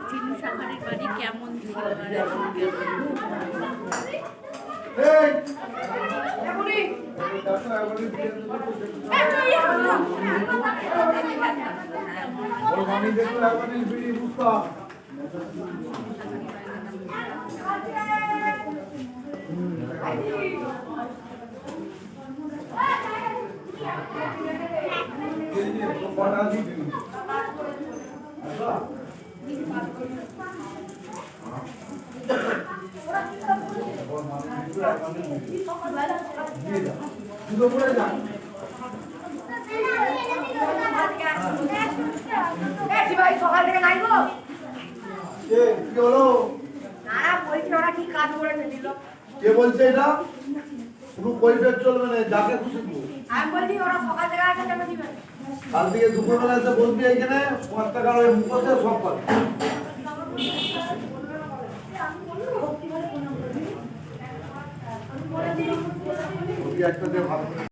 চিনি সাহারের বাড়ি কেমন ছিল আর এখন সকাল থেকে নাই গো কি হলো? না বলছি ওরা কি কাজ করেছে দিল। কে বলছে এটা? শুধু পরিবেশ চলবে না, যাকে খুশি দেবো। আমি বলছি ওরা সকাল থেকে আগে কেন দিবে? কাল থেকে দুপুরবেলা এসে বলবি এইখানে 5 টাকার ওই মুখোশে সব পাবে। একটা দিয়ে ভালো